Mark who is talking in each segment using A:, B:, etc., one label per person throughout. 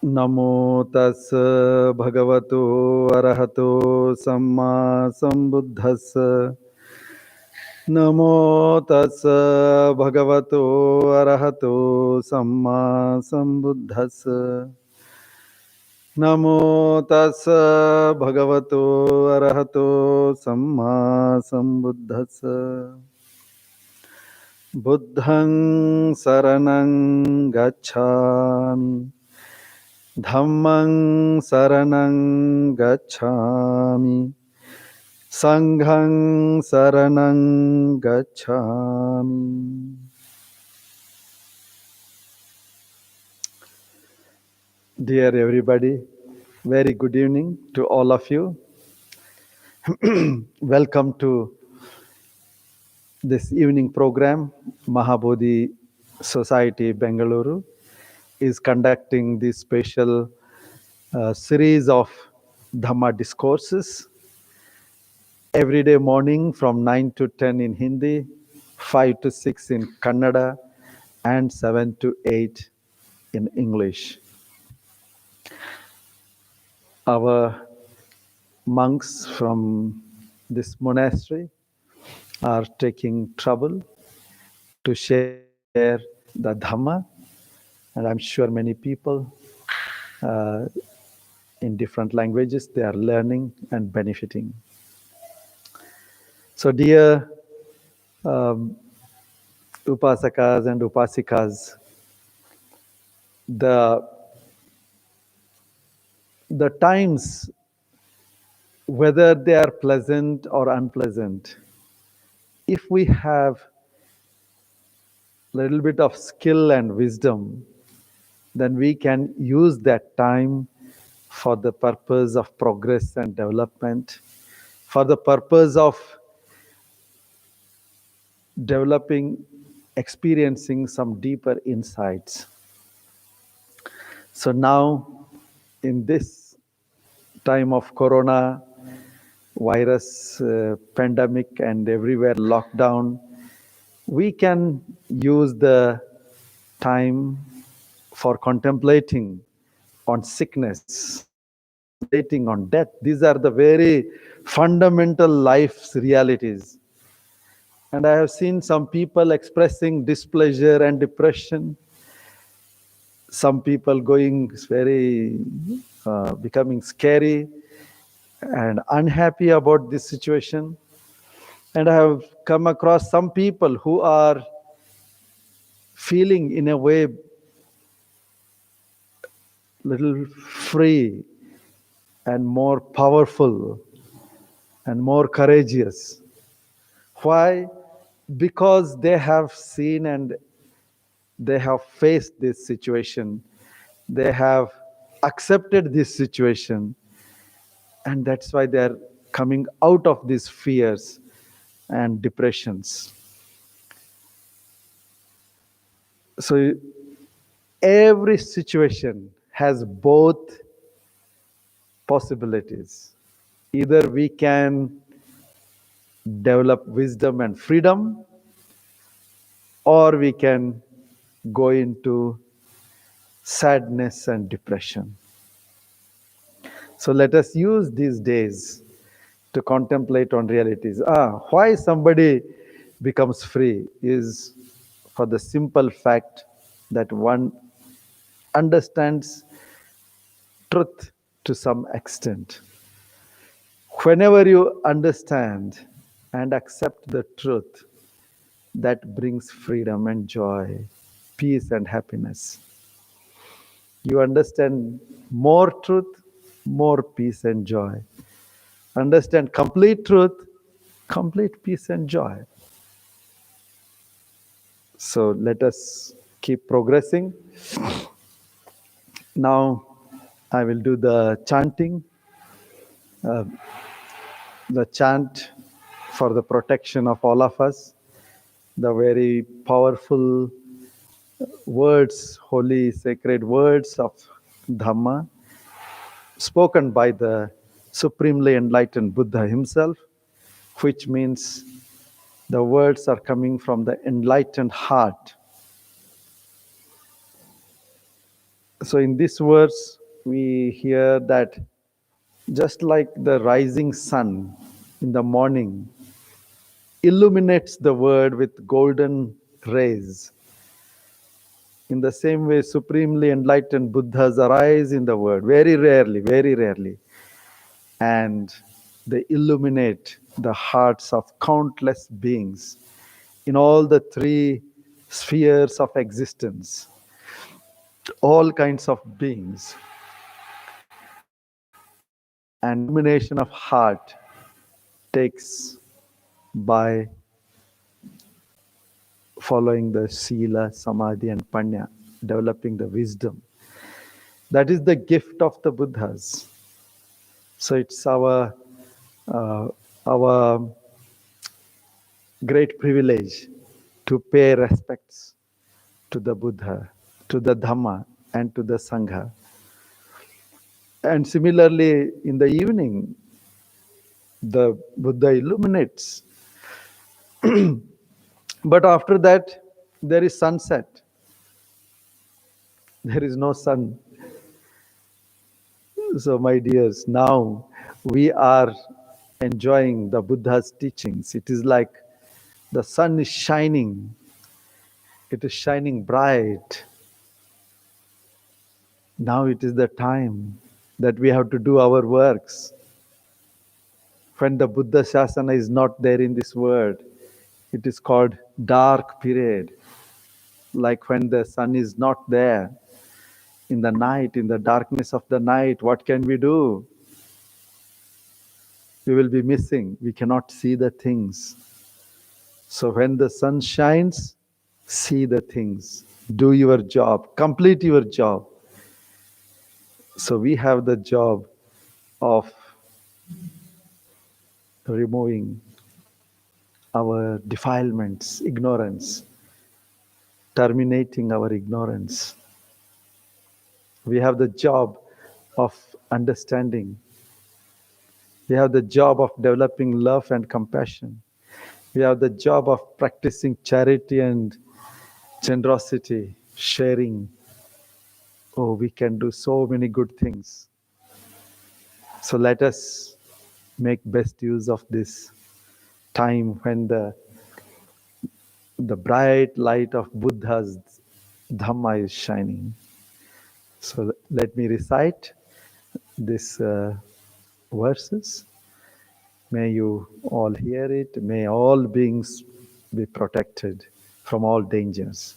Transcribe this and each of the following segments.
A: Namo tassa bhagavato arahato samma sambuddhassa. Namo tassa bhagavato arahato samma sambuddhassa. Namo tassa bhagavato arahato samma sambuddhassa. Buddhang saranang gacchami. Dhammang saranang gacchami. Sanghang saranang gacchami. Dear everybody, very good evening to all of you. Welcome to this evening program. Mahabodhi Society Bengaluru is conducting this special series of Dhamma discourses every day morning from 9 to 10 in Hindi, 5 to 6 in Kannada, and 7 to 8 in English. Our monks from this monastery are taking trouble to share the Dhamma, and I'm sure many people in different languages, they are learning and benefiting. So dear upasakas and upasikas, the times, whether they are pleasant or unpleasant, if we have a little bit of skill and wisdom, then we can use that time for the purpose of progress and development, for the purpose of developing, experiencing some deeper insights. So now, in this time of corona virus pandemic and everywhere lockdown, we can use the time for contemplating on sickness, contemplating on death. These are the very fundamental life's realities. And I have seen some people expressing displeasure and depression. Some people going very, becoming scary and unhappy about this situation. And I have come across some people who are feeling in a way little free and more powerful and more courageous. Why? Because they have seen and they have faced this situation. They have accepted this situation. And that's why they are coming out of these fears and depressions. So every situation has both possibilities. Either we can develop wisdom and freedom, or we can go into sadness and depression. So let us use these days to contemplate on realities. Why somebody becomes free is for the simple fact that one understands truth to some extent. Whenever you understand and accept the truth, that brings freedom and joy, peace and happiness. You understand more truth, more peace and joy. Understand complete truth, complete peace and joy. So let us keep progressing. Now I will do the chanting. uh, the chant for the protection of all of us, the very powerful words, holy sacred words of Dhamma, spoken by the supremely enlightened Buddha himself, which means the words are coming from the enlightened heart. So in this verse, we hear that just like the rising sun in the morning illuminates the world with golden rays, in the same way, supremely enlightened Buddhas arise in the world, very rarely, and they illuminate the hearts of countless beings in all the three spheres of existence, all kinds of beings. And illumination of heart takes by following the Sila, Samadhi, and Panya, developing the wisdom. That is the gift of the Buddhas. So it's uh, our great privilege to pay respects to the Buddha, to the Dhamma, and to the Sangha. And similarly, in the evening, the Buddha illuminates. But after that, there is sunset. There is no sun. So, my dears, now we are enjoying the Buddha's teachings. It is like the sun is shining. It is shining bright. Now it is the time that we have to do our works. When the Buddha Shasana is not there in this world, it is called dark period. Like when the sun is not there in the night, in the darkness of the night, what can we do? We will be missing. We cannot see the things. So when the sun shines, see the things. Do your job. Complete your job. So we have the job of removing our defilements, ignorance, terminating our ignorance. We have the job of understanding. We have the job of developing love and compassion. We have the job of practicing charity and generosity, sharing. Oh, we can do so many good things. So let us make best use of this time when the bright light of Buddha's Dhamma is shining. So let me recite these verses. May you all hear it. May all beings be protected from all dangers.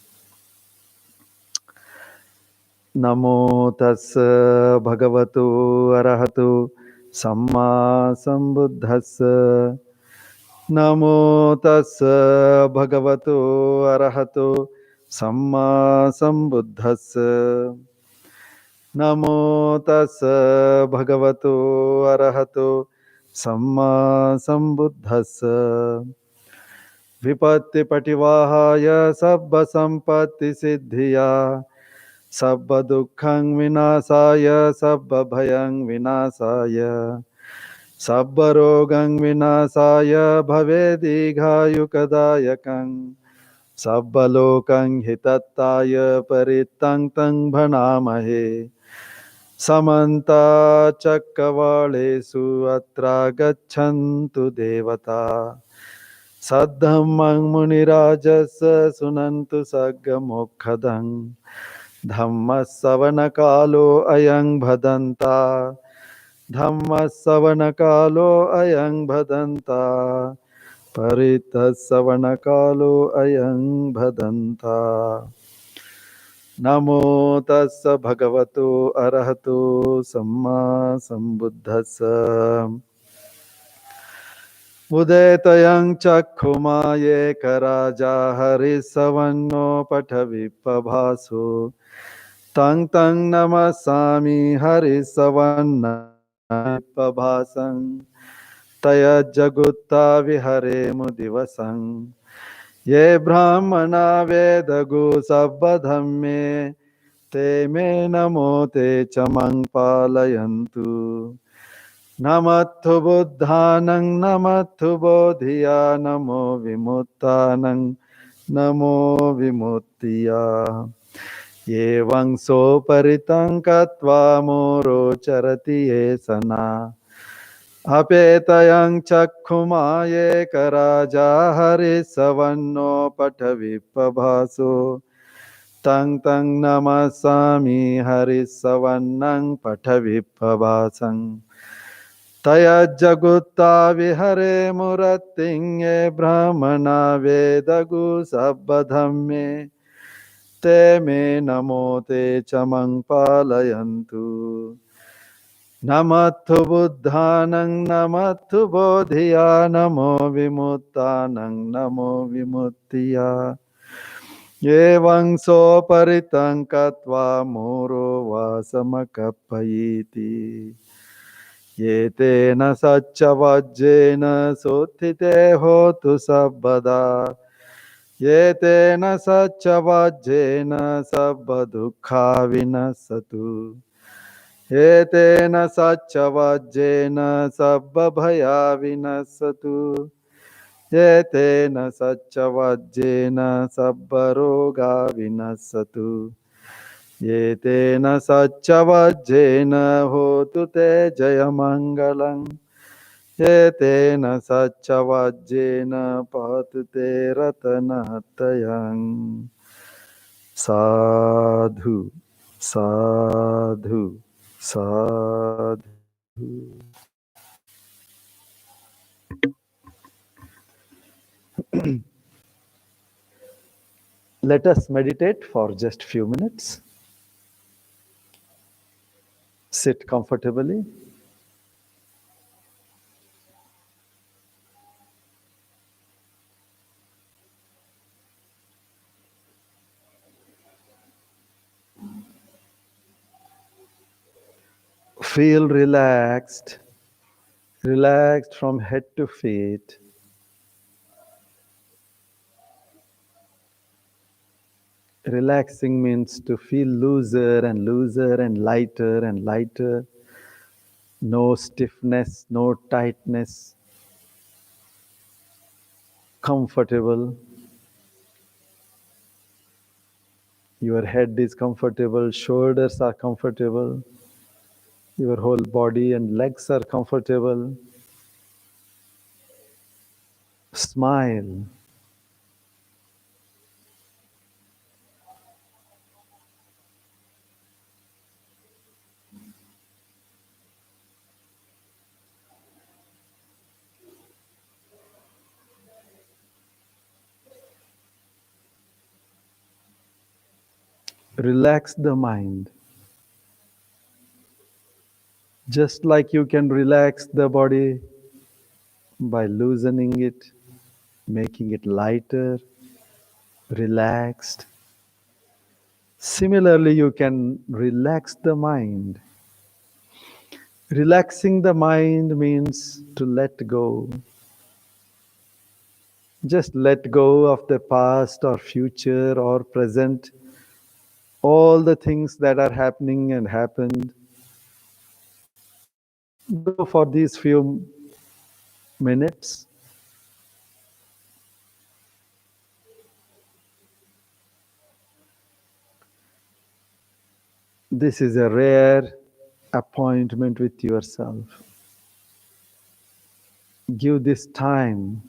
A: Namo tassa bhagavato arahato samma sambuddhassa. Namo tassa bhagavato arahato samma sambuddhassa. Namo tassa bhagavato arahato samma sambuddhassa. Vipatti pativahaya sabba sampatti siddhiya sabba dukkhang vinasaya sabba bhayang vinasaya sabba rogang vinasaya bhavedikayukadayakang sabba lokang hitattaya parittang tang bhanamahe. Samanta cakkavalesu atra gachantu devata saddhammang munirajasa sunantu saggamokkadang dhamma savana kalo ayang bhadanta dhamma savana kalo ayang bhadanta parita savana kalo ayang bhadanta. Namo tassa bhagavato arahato samma sambuddhassa. Udetayang chakhumaye karaja harisavanno pathavipabhaso. Tang tang namasami harisavanna Pabhasang Taya Jagutta Viharemu Divasang Ye Brahmana Vedagu Sabbadhamme Te Me Namo Te Chamang Palayantu Namathu Buddhanang Namathu Bodhiya Namo Vimuttanang Namo Vimuttiya Evang Soparitang Katva Moro Charati Esana Apetayang Chakhumaye Karaja Hari Savanno Patavipabhaso Tang Tang Namasami Hari Savannang Patavipabhasang Taya Jagutta Vihare Muratinge Brahmana Vedagu Sabbadhamme Te Me Namo Te Chamang Palayantu Namathu Buddhanang Namathu Bodhiya Namo Vimuttanang Namo Vimuttiya Evang Soparitang Katva Moro Vasamakapayiti Yetena Satchavajjena Sothite Hotu Sabbada Yetena Satchavajjena Sabbadukha Vinasatu Etena Satchavajjena Sabbabhaya Vinasatu Etena Satchavajjena Sabbaroga Vinasatu Yetena Satchavajjena Hotu Te Jayamangalang Yetena Satchavajjena Patu Te Ratanatayang Sadhu Sadhu Sadhu. Let us meditate for just few minutes. Sit comfortably. Feel relaxed, relaxed from head to feet. Relaxing means to feel looser and looser and lighter and lighter. No stiffness, no tightness. Comfortable. Your head is comfortable, shoulders are comfortable. Your whole body and legs are comfortable. Smile. Relax the mind. Just like you can relax the body by loosening it, making it lighter, relaxed. Similarly, you can relax the mind. Relaxing the mind means to let go. Just let go of the past or future or present, all the things that are happening and happened. Go for these few minutes. This is a rare appointment with yourself. Give this time,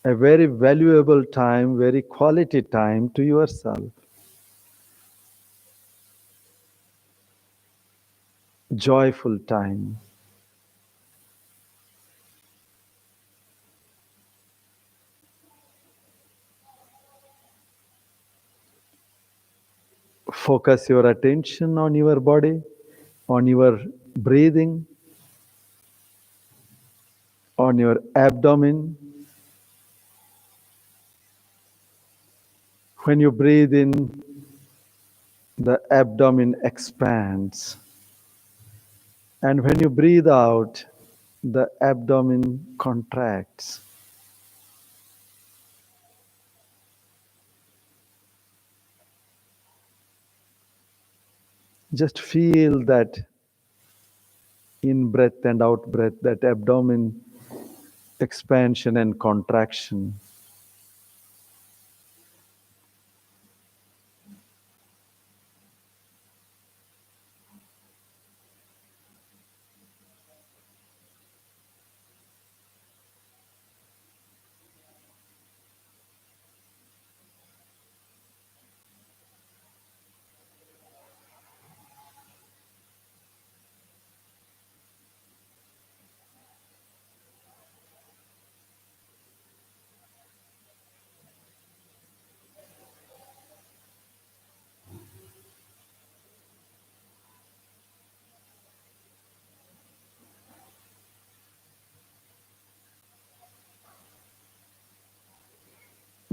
A: a very valuable time, very quality time to yourself. Joyful time. Focus your attention on your body, on your breathing, on your abdomen. When you breathe in, the abdomen expands. And when you breathe out, the abdomen contracts. Just feel that in breath and out breath, that abdomen expansion and contraction.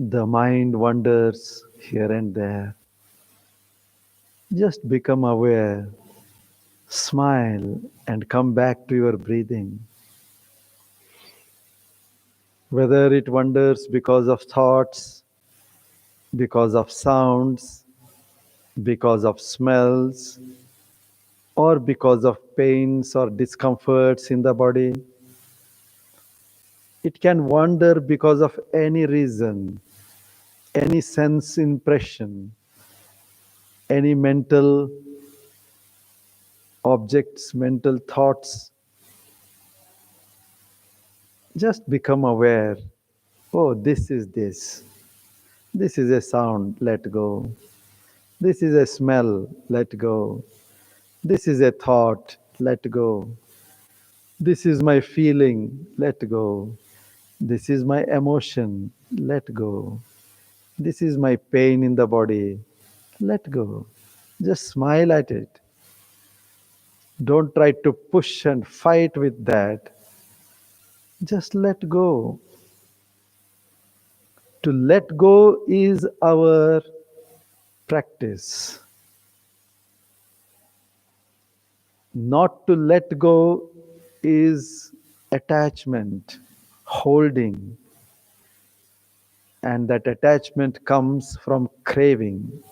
A: The mind wanders here and there. Just become aware, smile, and come back to your breathing. Whether it wanders because of thoughts, because of sounds, because of smells, or because of pains or discomforts in the body, it can wander because of any reason, any sense impression, any mental objects, mental thoughts. Just become aware. Oh, this is this. This is a sound, let go. This is a smell, let go. This is a thought, let go. This is my feeling, let go. This is my emotion, let go. This is my pain in the body, let go. Just smile at it. Don't try to push and fight with that. Just let go. To let go is our practice. Not to let go is attachment, holding, and that attachment comes from craving.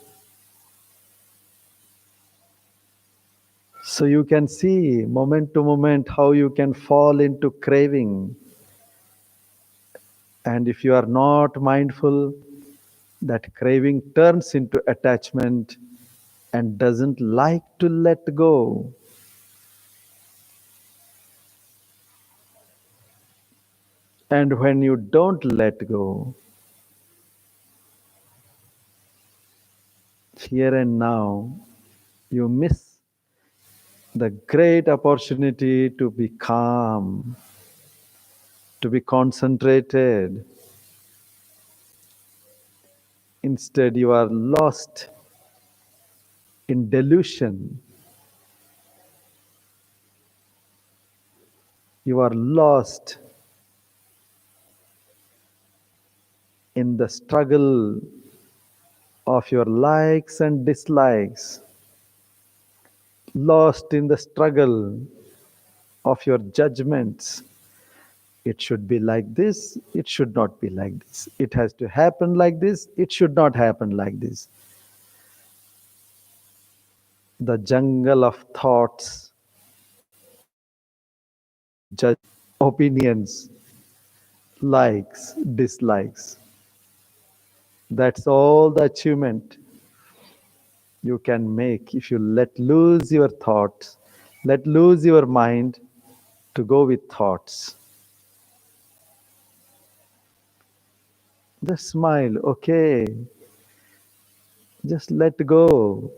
A: So you can see moment to moment how you can fall into craving. And if you are not mindful, that craving turns into attachment and doesn't like to let go. And when you don't let go, here and now, you miss the great opportunity to be calm, to be concentrated. Instead, you are lost in delusion. You are lost in the struggle of your likes and dislikes, lost in the struggle of your judgments. It should be like this, it should not be like this. It has to happen like this, it should not happen like this. The jungle of thoughts, judge, opinions, likes, dislikes. That's all the achievement you can make if you let loose your thoughts, let loose your mind to go with thoughts. Just smile, okay, just let go.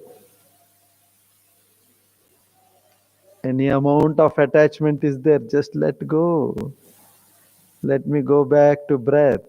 A: Any amount of attachment is there, just let go. Let me go back to breath.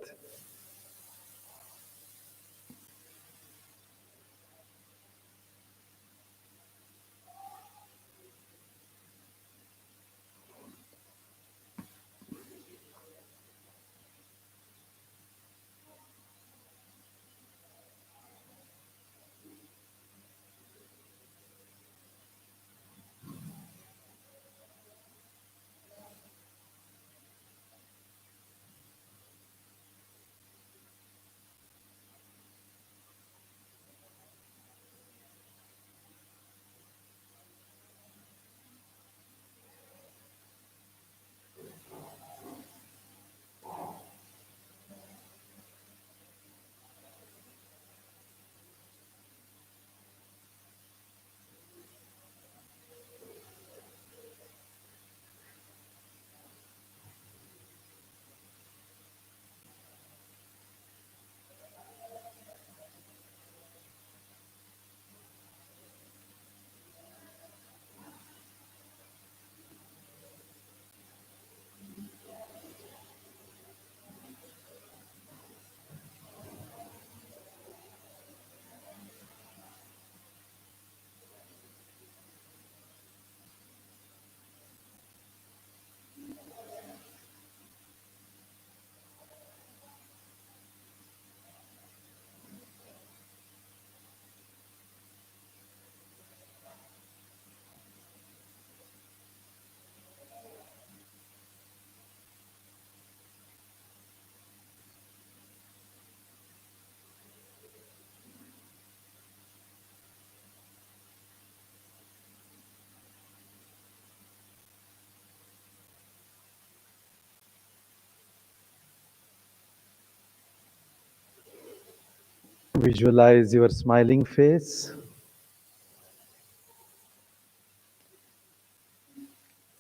A: Visualize your smiling face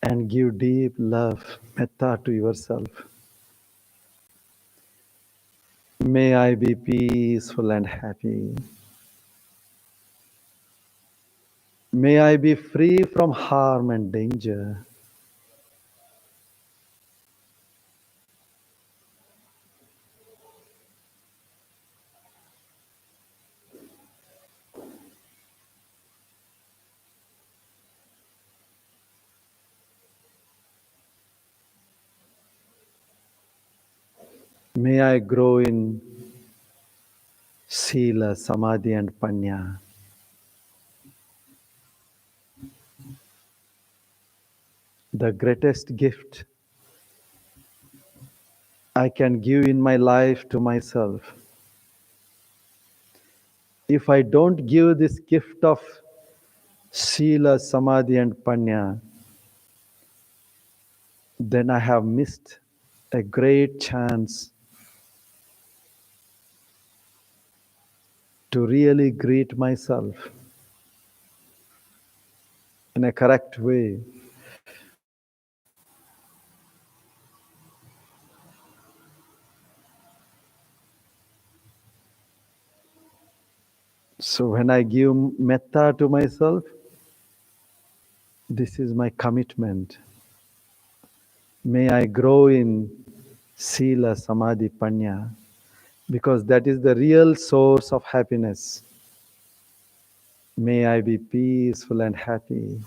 A: and give deep love, metta to yourself. May I be peaceful and happy. May I be free from harm and danger. May I grow in Sila, Samadhi and Panya. The greatest gift I can give in my life to myself. If I don't give this gift of Sila, Samadhi and Panya, then I have missed a great chance to really greet myself in a correct way. So when I give metta to myself, this is my commitment. May I grow in Sila, Samadhi, Panya, because that is the real source of happiness. May I be peaceful and happy.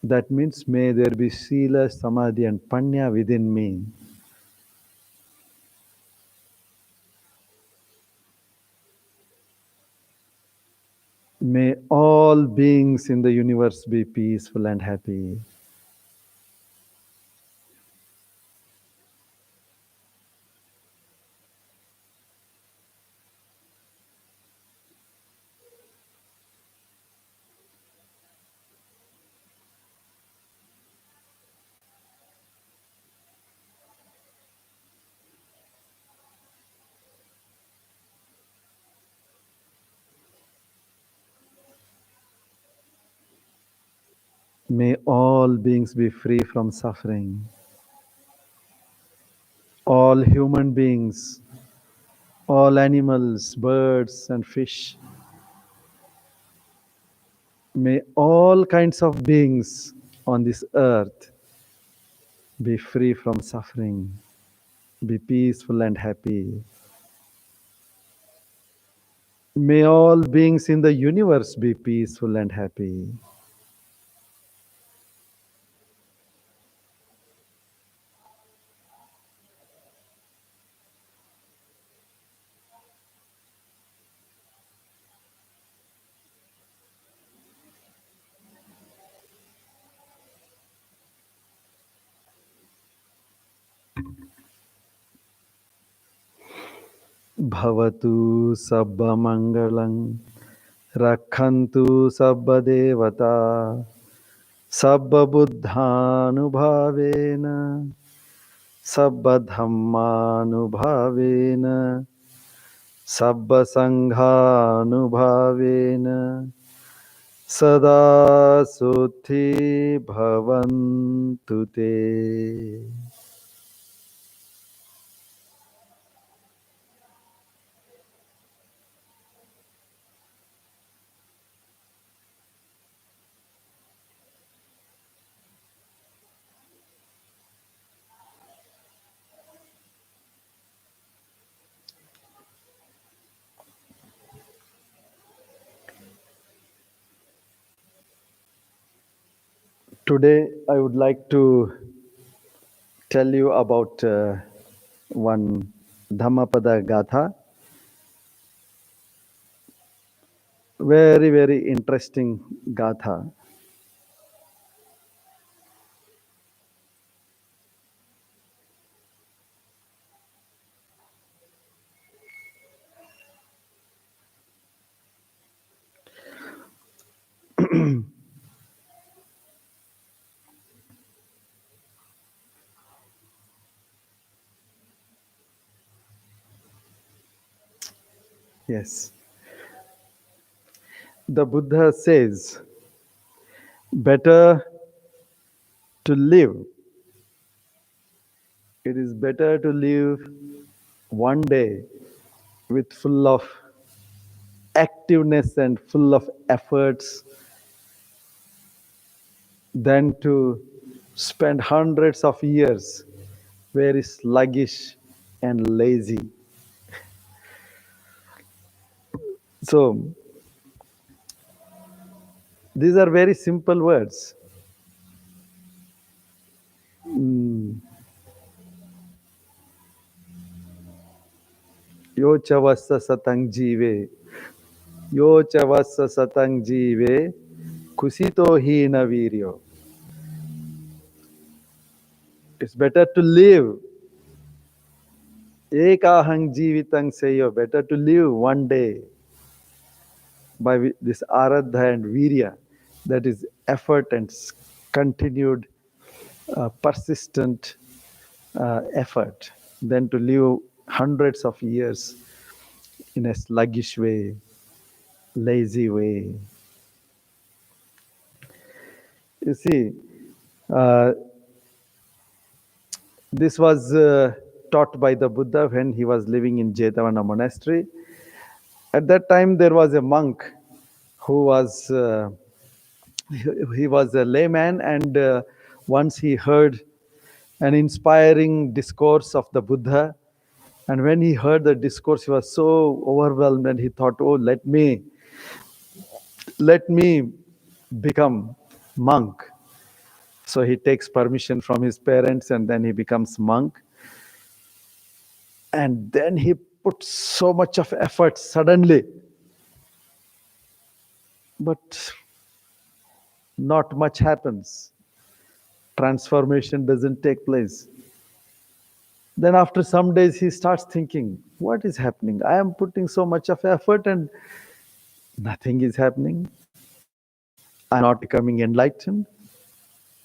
A: That means may there be Sila, Samadhi and Panya within me. May all beings in the universe be peaceful and happy. May all beings be free from suffering. All human beings, all animals, birds and fish. May all kinds of beings on this earth be free from suffering, be peaceful and happy. May all beings in the universe be peaceful and happy. Bhavatu sabba mangalang rakhantu sabba devata sabba buddhanubhavena sabba dhammanubhavena sabba sanghanubhavena sada suthi bhavantu te. Today I would like to tell you about one Dhammapada Gatha. Very, very interesting Gatha. Yes. The Buddha says, better to live. It is better to live one day with full of activeness and full of efforts than to spend hundreds of years very sluggish and lazy. So, these are very simple words. Yo chavassa satang jive, yo chavassa satang jive, kusito hina viryo. It's better to live. Ekahang jivitang seyo. Better to live one day by this aradha and virya, that is effort and continued persistent effort, than to live hundreds of years in a sluggish way, lazy way. You see, uh, this was taught by the Buddha when he was living in Jetavana monastery. At that time, there was a monk who was he was a layman, and once he heard an inspiring discourse of the Buddha. And when he heard the discourse, he was so overwhelmed, and he thought, "Oh, let me become monk." So he takes permission from his parents, and then he becomes monk. And then he puts so much of effort suddenly, but not much happens. Transformation doesn't take place. Then after some days, he starts thinking, what is happening? I am putting so much of effort and nothing is happening. I'm not becoming enlightened.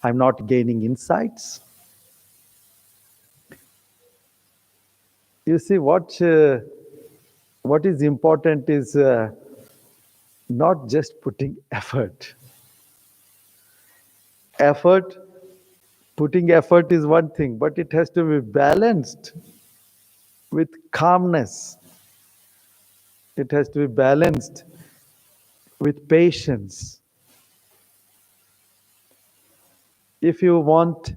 A: I'm not gaining insights. You see, what is important is not just putting effort. Effort, putting effort is one thing, but it has to be balanced with calmness. It has to be balanced with patience. If you want,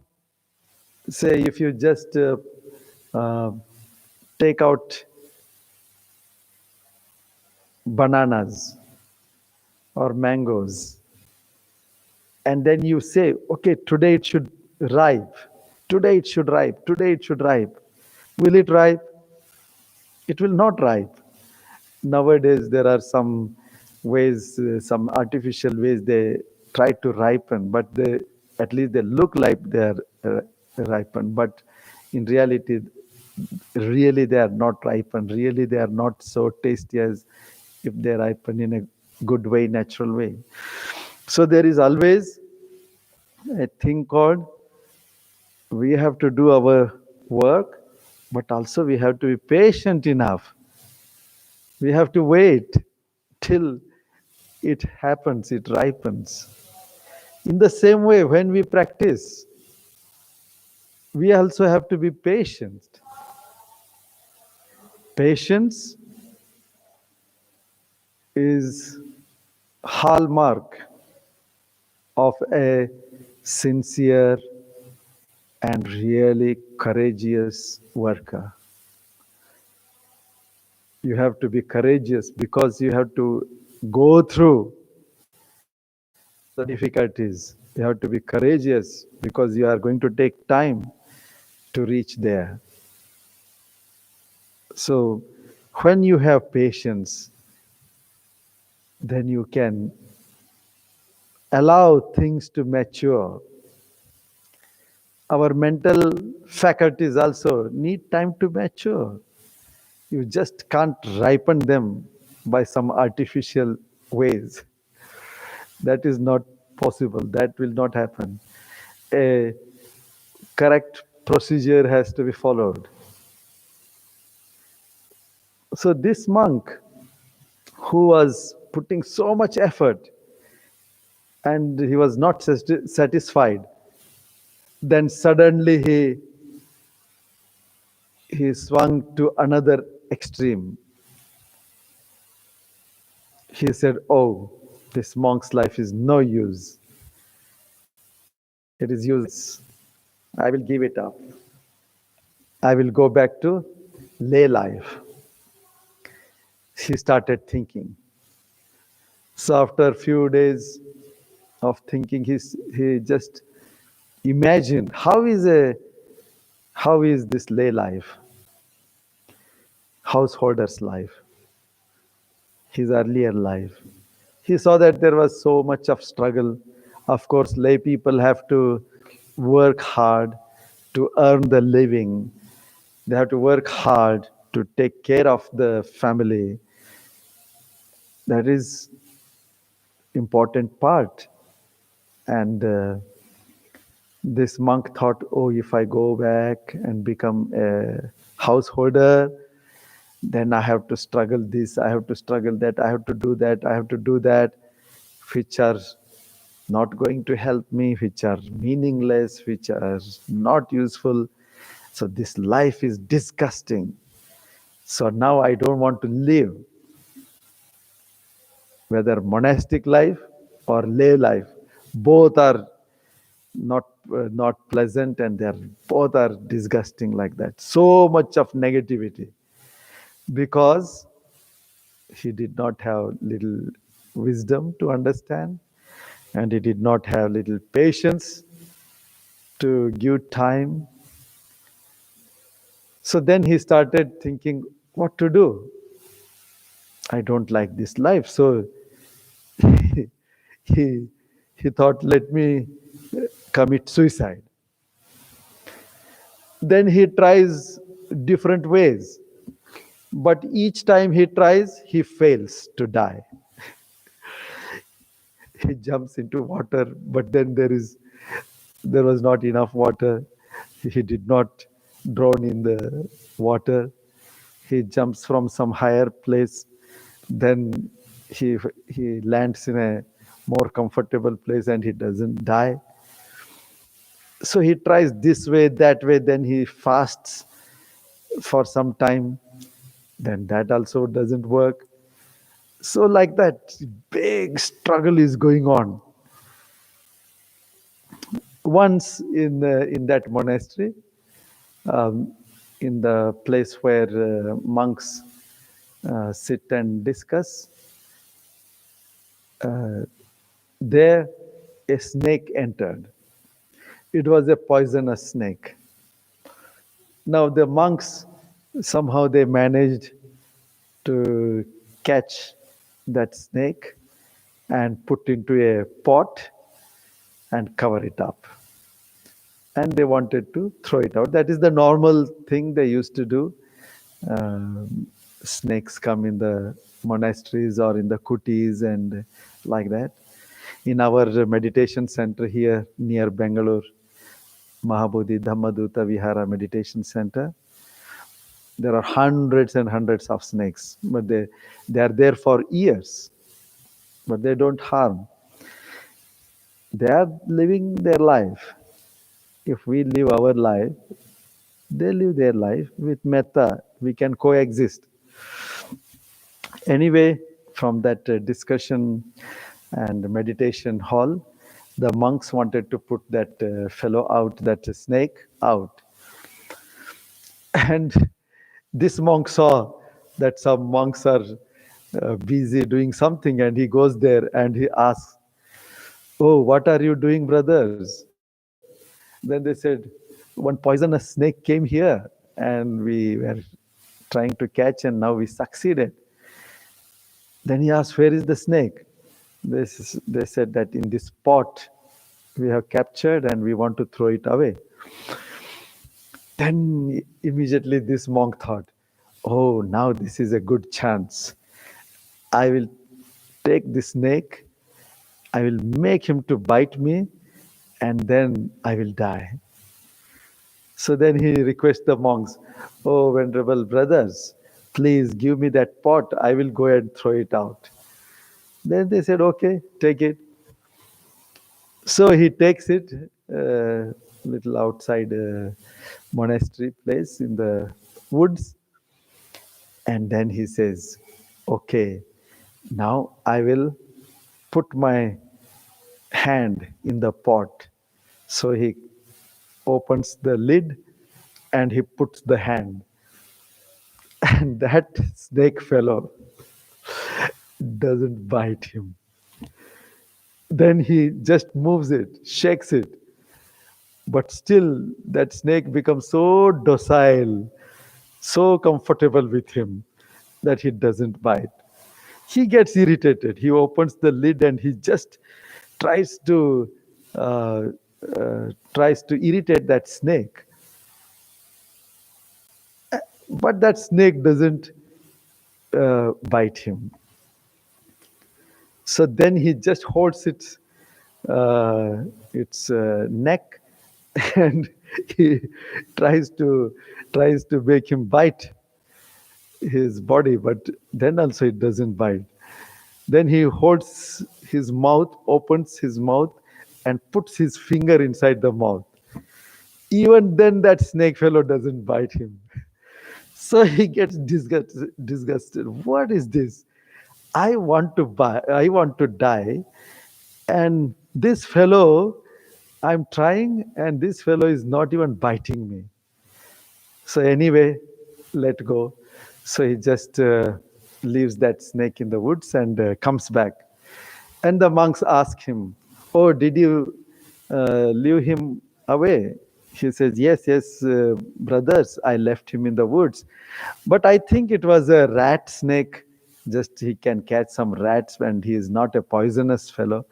A: say, if you just uh, take out bananas or mangoes, and then you say, okay, today it should ripe, today it should ripe, today it should ripe. Will it ripe? It will not ripe. Nowadays, there are some ways, some artificial ways they try to ripen, but they at least they look like they are ripened. But in reality, really they are not ripened. Really, they are not so tasty as if they ripen in a good way, natural way. So there is always a thing called we have to do our work, but also we have to be patient enough. We have to wait till it happens, it ripens. In the same way, when we practice, we also have to be patient. Patience is hallmark of a sincere and really courageous worker. You have to be courageous because you have to go through all the difficulties. You have to be courageous because you are going to take time to reach there. So, when you have patience, then you can allow things to mature. Our mental faculties also need time to mature. You just can't ripen them by some artificial ways. That is not possible. That will not happen. A correct procedure has to be followed. So this monk, who was putting so much effort and he was not satisfied. Then suddenly he swung to another extreme. He said, "Oh, this monk's life is no use. It is useless. I will give it up. I will go back to lay life." He started thinking. So after a few days of thinking, he just imagined how is this lay life, householder's life, his earlier life. He saw that there was so much of struggle. Of course, lay people have to work hard to earn the living. They have to work hard to take care of the family. That is important part. And this monk thought, oh, if I go back and become a householder, then I have to struggle this, I have to struggle that, I have to do that, I have to do that, which are not going to help me, which are meaningless, which are not useful. So this life is disgusting. So now I don't want to live, whether monastic life or lay life. Both are not pleasant, and they are both are disgusting like that. So much of negativity because he did not have little wisdom to understand, and he did not have little patience to give time. So then he started thinking what to do. I don't like this life. So he, he thought, let me commit suicide. Then he tries different ways. But each time he tries, he fails to die. He jumps into water, but then there was not enough water. He did not drown in the water. He jumps from some higher place. Then he lands in a more comfortable place and he doesn't die. So he tries this way, that way, then he fasts for some time. Then that also doesn't work. So like that, big struggle is going on. Once in that monastery, um, in the place where monks sit and discuss, there a snake entered. It was a poisonous snake. Now the monks somehow they managed to catch that snake and put into a pot and cover it up. And they wanted to throw it out. That is the normal thing they used to do. Snakes come in the monasteries or in the kutis and like that. In our meditation center here near Bangalore, Mahabodhi Dhammaduta Vihara Meditation Center, there are hundreds and hundreds of snakes, but they are there for years, but they don't harm. They are living their life. If we live our life, they live their life with metta. We can coexist. Anyway, from that discussion and meditation hall, the monks wanted to put that fellow out, that snake out. And this monk saw that some monks are busy doing something, and he goes there and he asks, "Oh, what are you doing, brothers?" Then they said, "One poisonous snake came here, and we were trying to catch, and now we succeeded." Then he asked, "Where is the snake?" They said that in this pot we have captured and we want to throw it away. Then immediately this monk thought, oh, now this is a good chance. I will take the snake, I will make him to bite me, and then I will die. So then he requests the monks, oh, venerable brothers, please give me that pot, I will go and throw it out. Then they said, okay, take it. So he takes it, little outside monastery place in the woods, and then he says, okay, now I will put my hand in the pot. So he opens the lid and he puts the hand. And that snake fellow doesn't bite him. Then he just moves it, shakes it. But still, that snake becomes so docile, so comfortable with him that he doesn't bite. He gets irritated. He opens the lid and he just tries to uh, tries to irritate that snake. But that snake doesn't bite him. So then he just holds its neck, and he tries to make him bite his body, but then also it doesn't bite. Then he holds his mouth, opens his mouth, and puts his finger inside the mouth. Even then, that snake fellow doesn't bite him. So he gets disgusted. What is this? I want to buy. I want to die, and this fellow, I'm trying, and this fellow is not even biting me. So anyway, let go. So he just leaves that snake in the woods and comes back. And the monks ask him, "Oh, did you leave him away?" He says, "Yes, yes, brothers, I left him in the woods. But I think it was a rat snake. Just he can catch some rats, and he is not a poisonous fellow.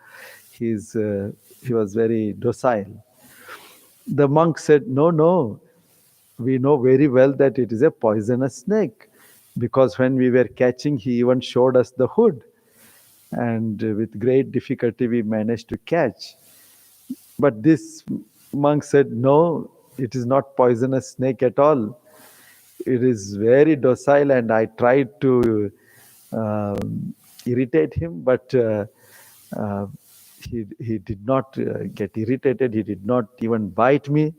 A: He was very docile." The monk said, "No, no, we know very well that it is a poisonous snake, because when we were catching, he even showed us the hood, and with great difficulty we managed to catch." But this monk said, "No, it is not poisonous snake at all. It is very docile, and I tried to irritate him, but uh, he did not get irritated. He did not even bite me.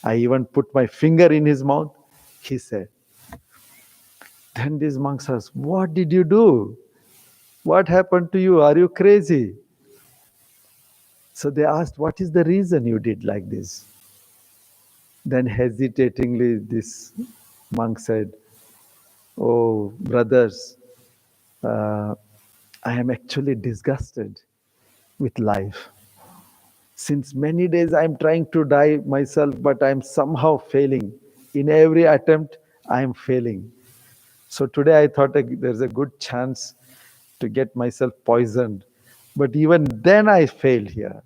A: I even put my finger in his mouth," he said. Then these monks asked, "What did you do? What happened to you? Are you crazy?" So they asked, "What is the reason you did like this?" Then hesitatingly, this monk said, "Oh, brothers, uh, I am actually disgusted with life. Since many days I am trying to die myself, but I am somehow failing. In every attempt, I am failing. So today I thought there's a good chance to get myself poisoned. But even then I failed here."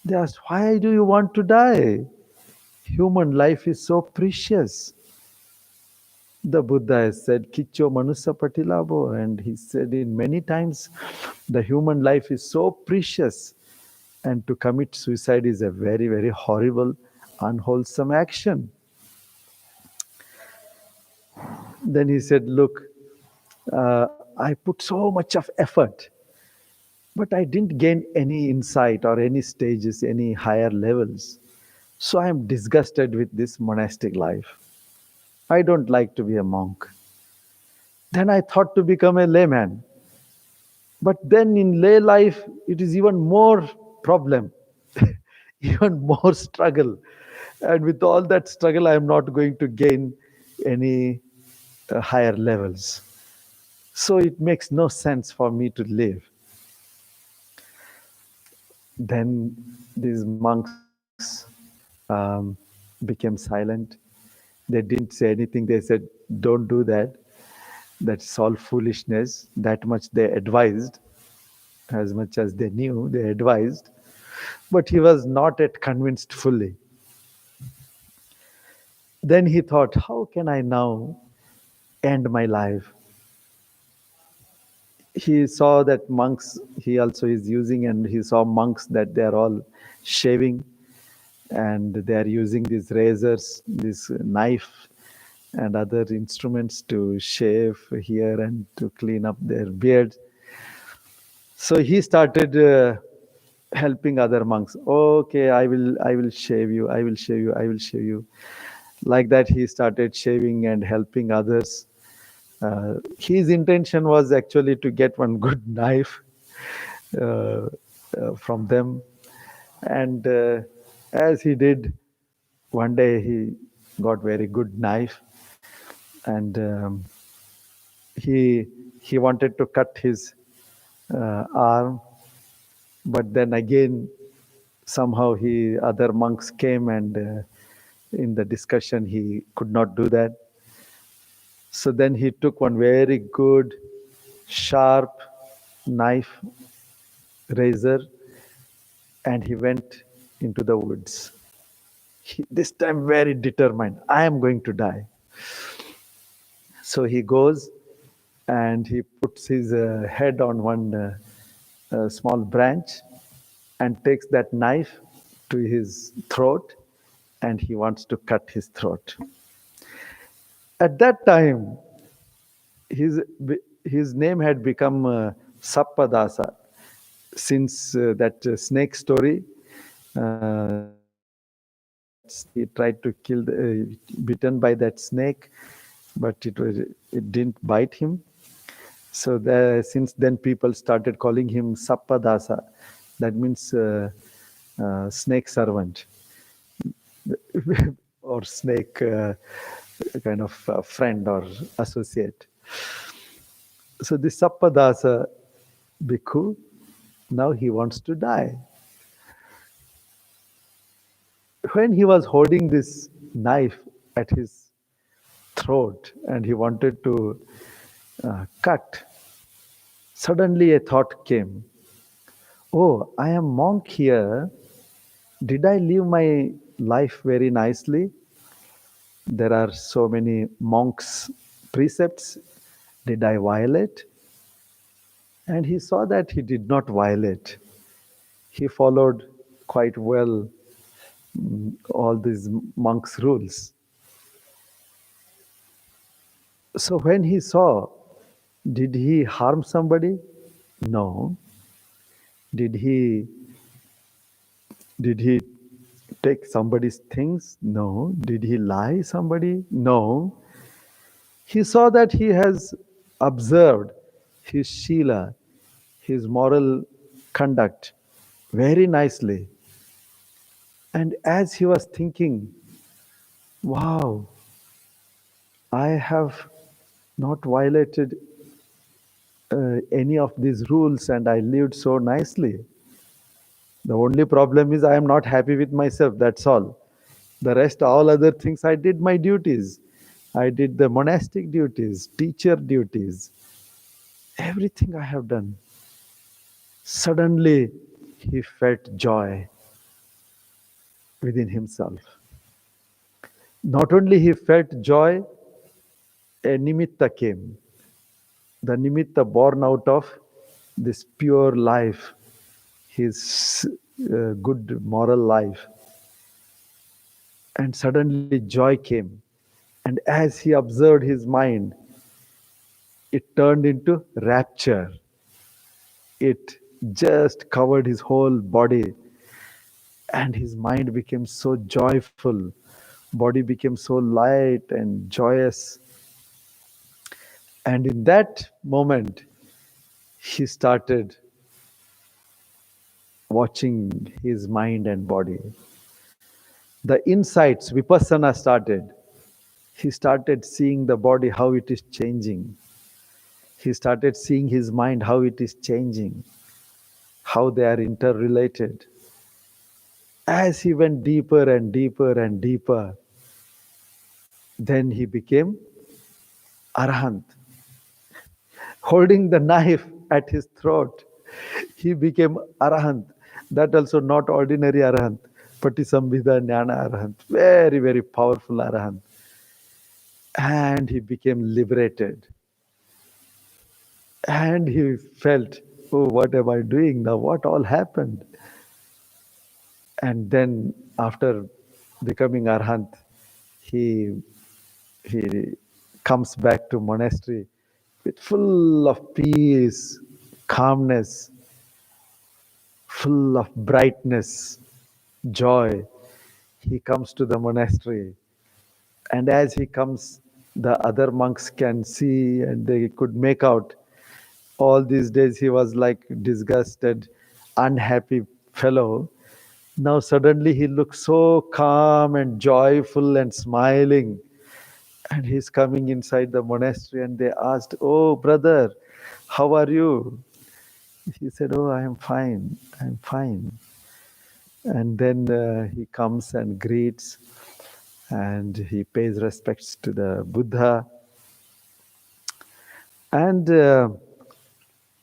A: They asked, "Why do you want to die? Human life is so precious." The Buddha has said, "Kicho manusa patilabo," and he said in many times, the human life is so precious, and to commit suicide is a very, very horrible, unwholesome action. Then he said, "Look, I put so much of effort, but I didn't gain any insight or any stages, any higher levels. So I am disgusted with this monastic life. I don't like to be a monk." Then I thought to become a layman. But then in lay life, it is even more problem, even more struggle. And with all that struggle, I am not going to gain any higher levels. So it makes no sense for me to live." Then these monks became silent. They didn't say anything. They said, "Don't do that. That's all foolishness." That much they advised. As much as they knew, they advised. But he was not yet convinced fully. Then he thought, how can I now end my life? He saw that monks, he also is using, and he saw monks that they are all shaving, and they are using these razors, this knife, and other instruments to shave here and to clean up their beards. So he started helping other monks. Okay, I will shave you, I will shave you, I will shave you. Like that, he started shaving and helping others. His intention was actually to get one good knife from them. And as he did, one day he got very good knife, and he he wanted to cut his arm, but then again somehow he other monks came, and in the discussion he could not do that. So then he took one very good sharp knife razor, and he went into the woods. This time very determined, I am going to die. So he goes and he puts his head on one small branch and takes that knife to his throat, and he wants to cut his throat. At that time, his his name had become Sappadasa, since that snake story. That he tried to kill bitten by that snake, but it didn't bite him. So since then, people started calling him Sappadasa. That means snake servant or snake kind of friend or associate. So this Sappadasa bhikkhu, now he wants to die. When he was holding this knife at his throat and he wanted to cut, suddenly a thought came. Oh, I am monk here. Did I live my life very nicely? There are so many monks' precepts. Did I violate? And he saw that he did not violate. He followed quite well all these monks' rules. So when he saw, did he harm somebody? No. Did he take somebody's things? No. Did he lie somebody? No. He saw that he has observed his Shila, his moral conduct very nicely. And as he was thinking, wow, I have not violated any of these rules and I lived so nicely. The only problem is I am not happy with myself, that's all. The rest, all other things, I did my duties. I did the monastic duties, teacher duties, everything I have done. Suddenly, he felt joy within himself. Not only he felt joy, a nimitta came. The nimitta born out of this pure life, his good moral life. And suddenly joy came. And as he observed his mind, it turned into rapture. It just covered his whole body, and his mind became so joyful. Body became so light and joyous. And in that moment, he started watching his mind and body. The insights, vipassana started. He started seeing the body, how it is changing. He started seeing his mind, how it is changing, how they are interrelated. As he went deeper and deeper and deeper, then he became arahant. Holding the knife at his throat, he became arahant. That also not ordinary arahant, Patisambhida Jnana arahant, very, very powerful arahant. And he became liberated. And he felt, oh, what am I doing now? What all happened? And then after becoming arahant, he he comes back to monastery with full of peace, calmness, full of brightness, joy. He comes to the monastery, and as he comes, the other monks can see and they could make out all these days he was like disgusted, unhappy fellow. Now suddenly he looks so calm and joyful and smiling. And he's coming inside the monastery and they asked, "Oh, brother, how are you?" He said, "Oh, I am fine. I'm fine." And then he comes and greets and he pays respects to the Buddha. And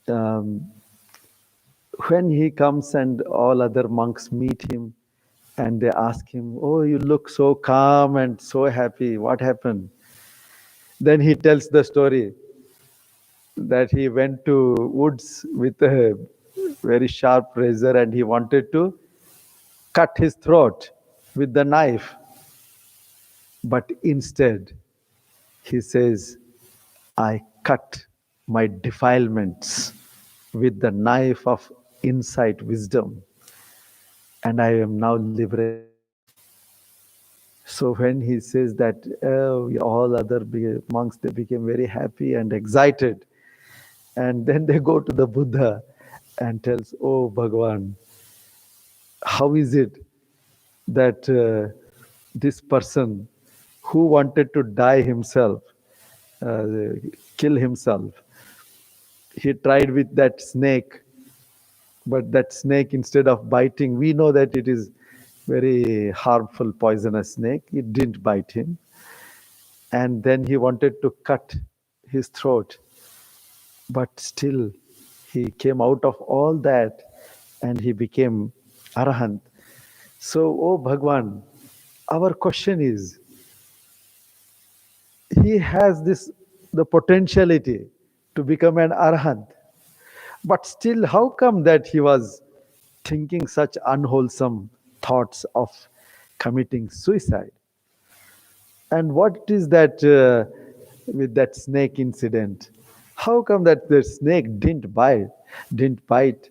A: um, when he comes and all other monks meet him and they ask him, "Oh, you look so calm and so happy. What happened?" Then he tells the story that he went to woods with a very sharp razor and he wanted to cut his throat with the knife. But instead, he says, "I cut my defilements with the knife of insight wisdom, and I am now liberated." So when he says that, all other monks, they became very happy and excited. And then they go to the Buddha and tells, "Oh, Bhagavan, how is it that this person who wanted to die himself, uh, kill himself, he tried with that snake, but that snake, instead of biting, we know that it is very harmful, poisonous snake. It didn't bite him. And then he wanted to cut his throat, but still he came out of all that and he became arahant." So, oh Bhagwan, our question is, he has this the potentiality to become an arahant, but still how come that he was thinking such unwholesome thoughts of committing suicide? And what is that with that snake incident? How come that the snake didn't bite?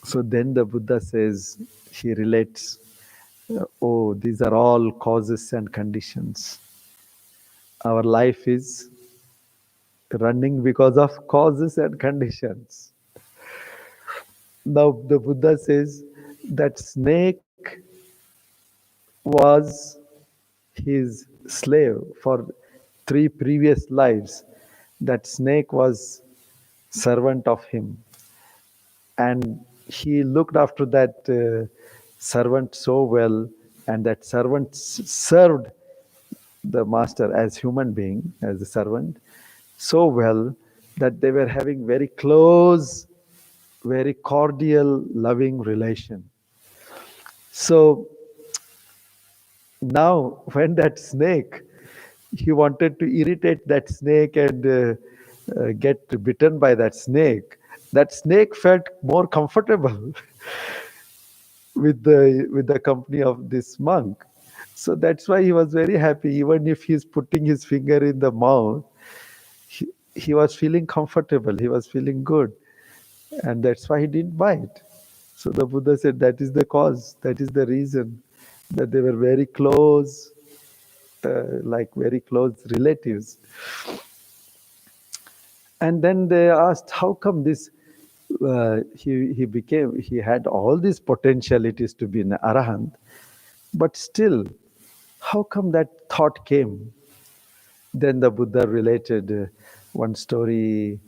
A: So then the Buddha says, he relates, "Oh, these are all causes and conditions. Our life is running because of causes and conditions." Now the Buddha says that snake was his slave for 3 previous lives. That snake was servant of him, and he looked after that servant so well, and that servant served the master as human being, as a servant, so well that they were having very close, very cordial, loving relation. So now when that snake, he wanted to irritate that snake and get bitten by that snake felt more comfortable with the company of this monk. So that's why he was very happy. Even if he's putting his finger in the mouth, he was feeling comfortable, he was feeling good, and that's why he didn't bite. So the Buddha said that is the cause, that is the reason, that they were very close, like very close relatives. And then they asked, how come this? He had all these potentialities to be an arahant, but still, how come that thought came? Then the Buddha related one story,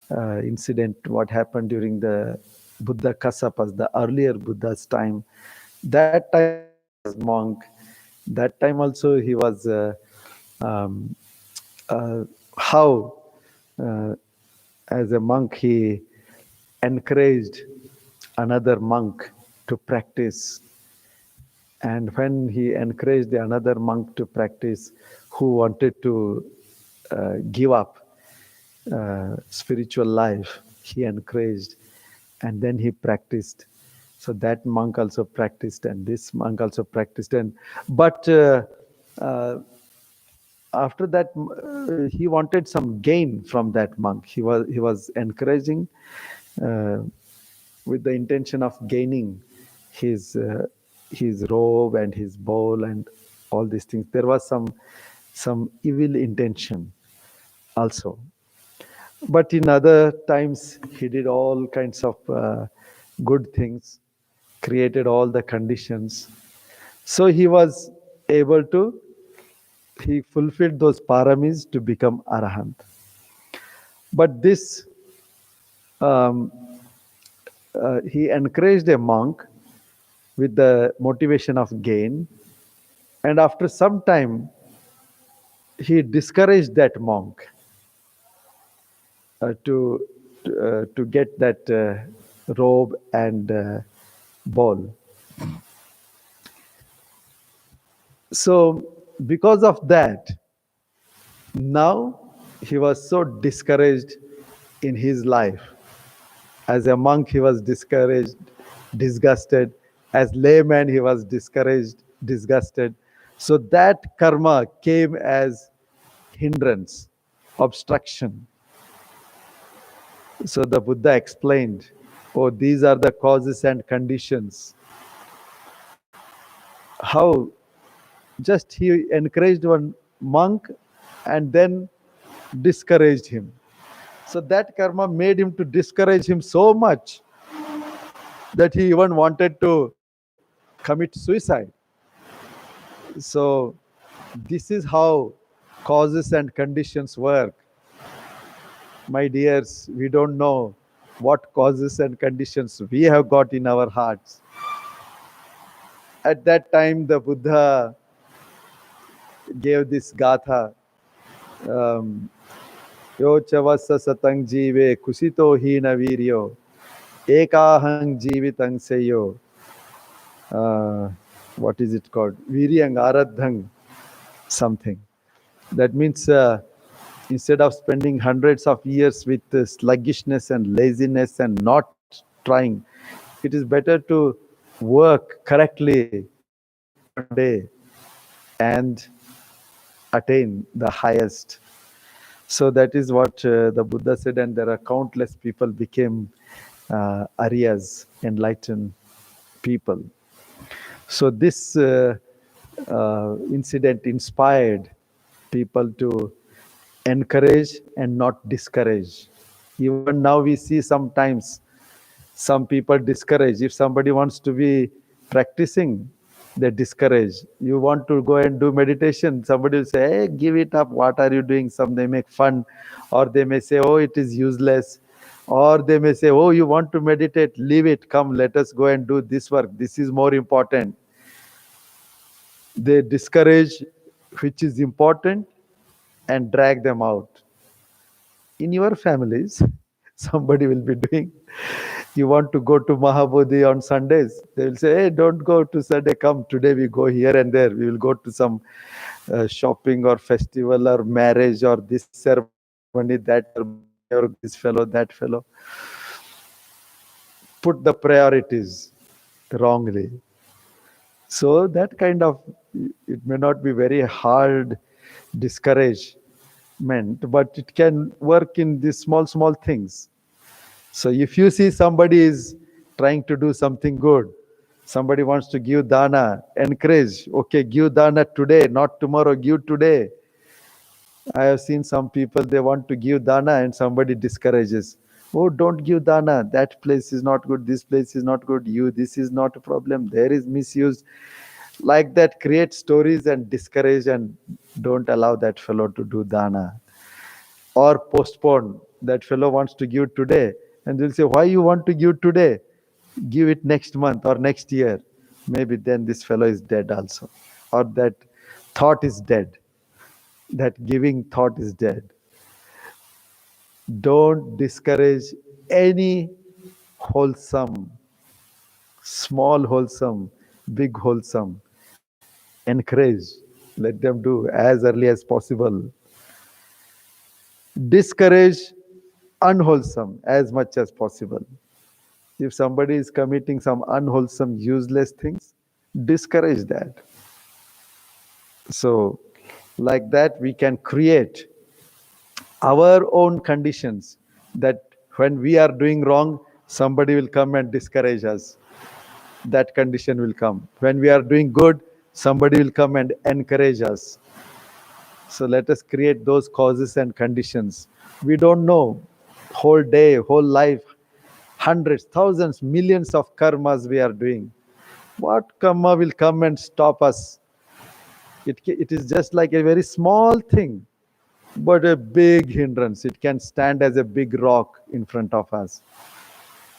A: incident, what happened during the Buddha Kasapas, the earlier Buddha's time. That time also he was monk. That time also he was um, how uh, as a monk he encouraged another monk to practice. And when he encouraged the another monk to practice who wanted to give up spiritual life, he encouraged, and then he practiced. So that monk also practiced, and this monk also practiced. And but uh, after that, he wanted some gain from that monk. He was encouraging uh, with the intention of gaining his his robe and his bowl and all these things. There was some evil intention also. But in other times, he did all kinds of good things, created all the conditions. So he was able to, he fulfilled those paramis to become arahant. But this, um, he encouraged a monk with the motivation of gain. And after some time, he discouraged that monk to get that robe and bowl. So, because of that, now he was so discouraged in his life. As a monk, he was discouraged, disgusted. As layman, he was discouraged, disgusted. So that karma came as hindrance, obstruction. So the Buddha explained, oh, these are the causes and conditions. How just he encouraged one monk and then discouraged him. So that karma made him to discourage him so much that he even wanted to commit suicide. So this is how causes and conditions work. My dears, we don't know what causes and conditions we have got in our hearts. At that time, the Buddha gave this gatha. Um, Yo chavasa satang jive kusito hina viryo ekahang jivitang seyo. Uh, what is it called? Viryang aradhang something. That means instead of spending hundreds of years with sluggishness and laziness and not trying, it is better to work correctly one day and attain the highest. So that is what the Buddha said, and there are countless people became Aryas, enlightened people. So this incident inspired people to encourage and not discourage. Even now we see sometimes some people discourage. If somebody wants to be practicing, they discourage. You want to go and do meditation, somebody will say, hey, give it up, what are you doing? Some they make fun, or they may say, oh, it is useless, or they may say, oh, you want to meditate, leave it, come, let us go and do this work, this is more important. They discourage which is important and drag them out. In your families, somebody will be doing, you want to go to Mahabodhi on Sundays, they will say, hey, don't go to Sunday, come, today we go here and there, we will go to some shopping or festival or marriage or this ceremony, that ceremony, or this fellow, that fellow. Put the priorities wrongly. So that kind of, it may not be very hard discouragement, but it can work in these small things. So if you see somebody is trying to do something good, somebody wants to give dana, encourage, okay, give dana today, not tomorrow, give today. I have seen some people, they want to give dana and somebody discourages. Oh, don't give dana. That place is not good. This place is not good. This is not a problem. There is misuse. Like that, create stories and discourage and don't allow that fellow to do dana. Or postpone. That fellow wants to give today. And they'll say, why you want to give today? Give it next month or next year. Maybe then this fellow is dead also. Or that thought is dead. That giving thought is dead. Don't discourage any wholesome, small wholesome, big wholesome. Encourage. Let them do as early as possible. Discourage unwholesome as much as possible. If somebody is committing some unwholesome, useless things, discourage that. So Like that, we can create our own conditions, that when we are doing wrong, somebody will come and discourage us. That condition will come. When we are doing good, somebody will come and encourage us. So let us create those causes and conditions. We don't know, whole day, whole life, hundreds, thousands, millions of karmas we are doing. What karma will come and stop us? It is just like a very small thing, but a big hindrance. It can stand as a big rock in front of us.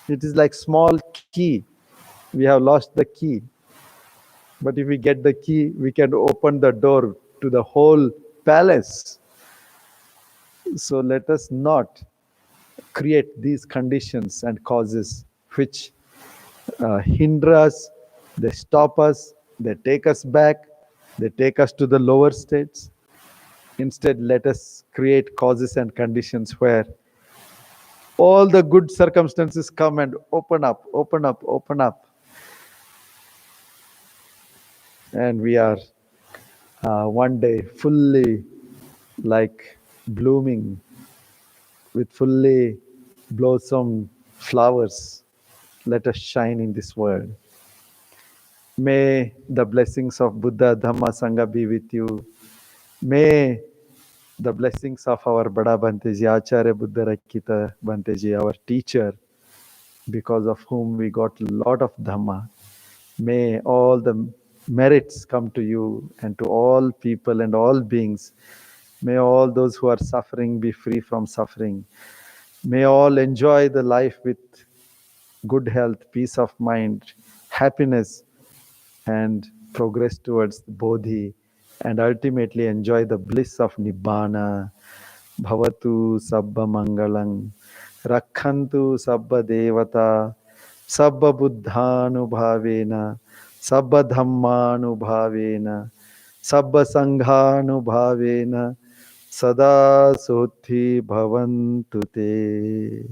A: It is like small key. We have lost the key. But if we get the key, we can open the door to the whole palace. So let us not create these conditions and causes which hinder us, they stop us, they take us back, they take us to the lower states. Instead, let us create causes and conditions where all the good circumstances come and open up, open up, open up. And we are one day fully like blooming with fully blossomed flowers. Let us shine in this world. May the blessings of Buddha, Dhamma, Sangha be with you. May the blessings of our Bada Bhanteji, Acharya Buddha Rakita Bhanteji, our teacher, because of whom we got a lot of Dhamma. May all the merits come to you and to all people and all beings. May all those who are suffering be free from suffering. May all enjoy the life with good health, peace of mind, happiness, and progress towards Bodhi, and ultimately enjoy the bliss of Nibbana. Bhavatu Sabba Mangalang, Rakhantu Sabba Devata, Sabba Buddhanubhavena, Sabba Dhammanubhavena, Sabba Sanghanubhavena, Sada Sothi Bhavantu Te.